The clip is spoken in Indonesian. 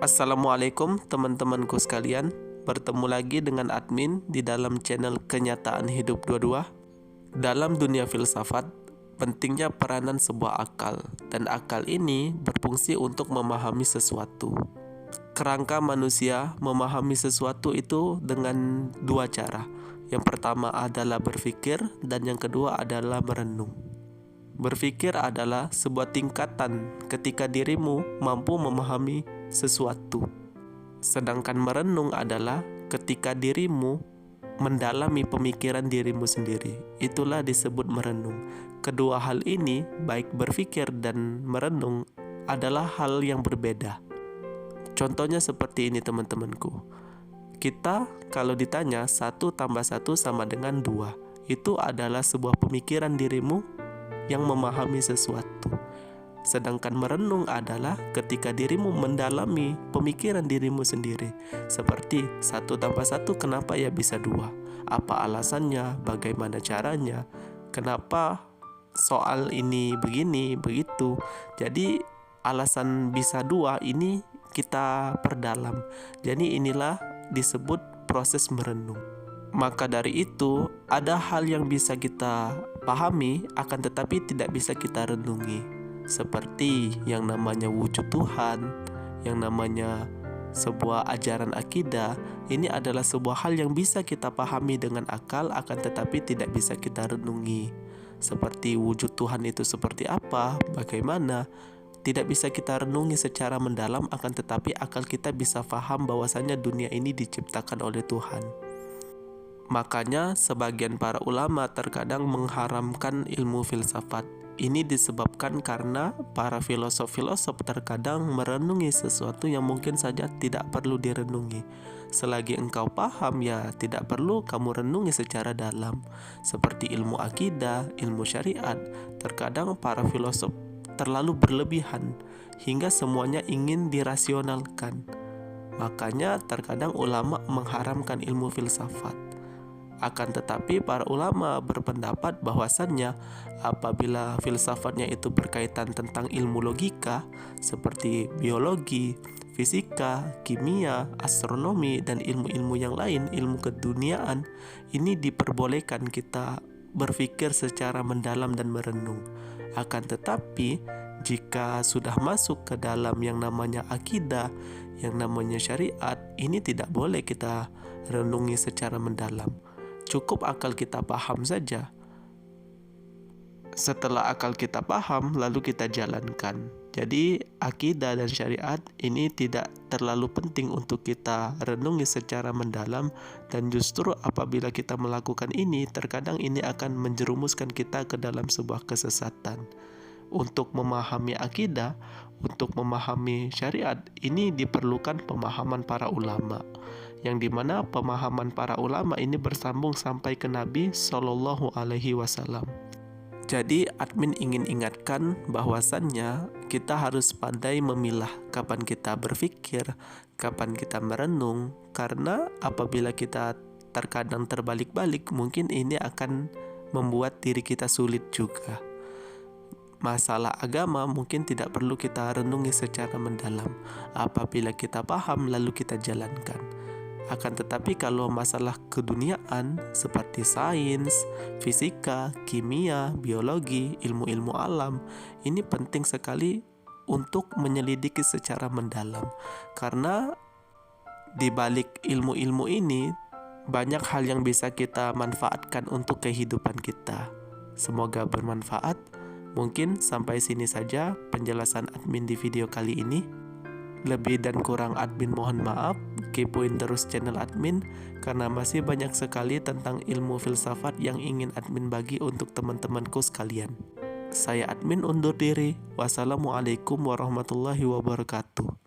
Assalamualaikum teman-temanku sekalian. Bertemu lagi dengan admin di dalam channel Kenyataan Hidup 22. Dalam dunia filsafat, pentingnya peranan sebuah akal, dan akal ini berfungsi untuk memahami sesuatu. Kerangka manusia memahami sesuatu itu dengan dua cara. Yang pertama adalah berpikir, dan yang kedua adalah merenung. Berpikir adalah sebuah tingkatan ketika dirimu mampu memahami sesuatu. Sedangkan merenung adalah ketika dirimu mendalami pemikiran dirimu sendiri. Itulah disebut merenung. Kedua hal ini, baik berpikir dan merenung, adalah hal yang berbeda. Contohnya seperti ini teman-temanku. Kita kalau ditanya 1 tambah 1 sama dengan 2, itu adalah sebuah pemikiran dirimu yang memahami sesuatu. Sedangkan merenung adalah ketika dirimu mendalami pemikiran dirimu sendiri. Seperti 1 tambah 1 kenapa ya bisa 2? Apa alasannya? Bagaimana caranya? Kenapa soal ini begini, begitu? Jadi alasan bisa 2 ini kita perdalam. Jadi inilah disebut proses merenung. Maka dari itu, ada hal yang bisa kita pahami, akan tetapi tidak bisa kita renungi. Seperti yang namanya wujud Tuhan, yang namanya sebuah ajaran akidah, ini adalah sebuah hal yang bisa kita pahami dengan akal, akan tetapi tidak bisa kita renungi. Seperti wujud Tuhan itu seperti apa, bagaimana, tidak bisa kita renungi secara mendalam, akan tetapi akal kita bisa paham bahwasanya dunia ini diciptakan oleh Tuhan. Makanya sebagian para ulama terkadang mengharamkan ilmu filsafat. Ini disebabkan karena para filosof-filosof terkadang merenungi sesuatu yang mungkin saja tidak perlu direnungi. Selagi engkau paham, ya tidak perlu kamu renungi secara dalam. Seperti ilmu akidah, ilmu syariat, terkadang para filosof terlalu berlebihan hingga semuanya ingin dirasionalkan. Makanya terkadang ulama mengharamkan ilmu filsafat. Akan tetapi para ulama berpendapat bahwasannya apabila filsafatnya itu berkaitan tentang ilmu logika seperti biologi, fisika, kimia, astronomi, dan ilmu-ilmu yang lain, ilmu keduniaan, ini diperbolehkan kita berpikir secara mendalam dan merenung. Akan tetapi jika sudah masuk ke dalam yang namanya akidah, yang namanya syariat, ini tidak boleh kita renungi secara mendalam. Cukup akal kita paham saja. Setelah akal kita paham, lalu kita jalankan. Jadi akidah dan syariat ini tidak terlalu penting untuk kita renungi secara mendalam, dan justru apabila kita melakukan ini, terkadang ini akan menjerumuskan kita ke dalam sebuah kesesatan. Untuk memahami akidah, untuk memahami syariat, ini diperlukan pemahaman para ulama, yang dimana pemahaman para ulama ini bersambung sampai ke Nabi Shallallahu Alaihi Wasallam. Jadi admin ingin ingatkan bahwasannya kita harus pandai memilah kapan kita berpikir, kapan kita merenung, karena apabila kita terkadang terbalik-balik, mungkin ini akan membuat diri kita sulit juga. Masalah agama mungkin tidak perlu kita renungi secara mendalam. Apabila kita paham, lalu kita jalankan. Akan tetapi kalau masalah keduniaan seperti sains, fisika, kimia, biologi, ilmu-ilmu alam, ini penting sekali untuk menyelidiki secara mendalam. Karena di balik ilmu-ilmu ini banyak hal yang bisa kita manfaatkan untuk kehidupan kita. Semoga bermanfaat. Mungkin sampai sini saja penjelasan admin di video kali ini. Lebih dan kurang admin mohon maaf. Kepoin terus channel admin, karena masih banyak sekali tentang ilmu filsafat yang ingin admin bagi untuk teman-temanku sekalian. Saya admin undur diri. Wassalamualaikum warahmatullahi wabarakatuh.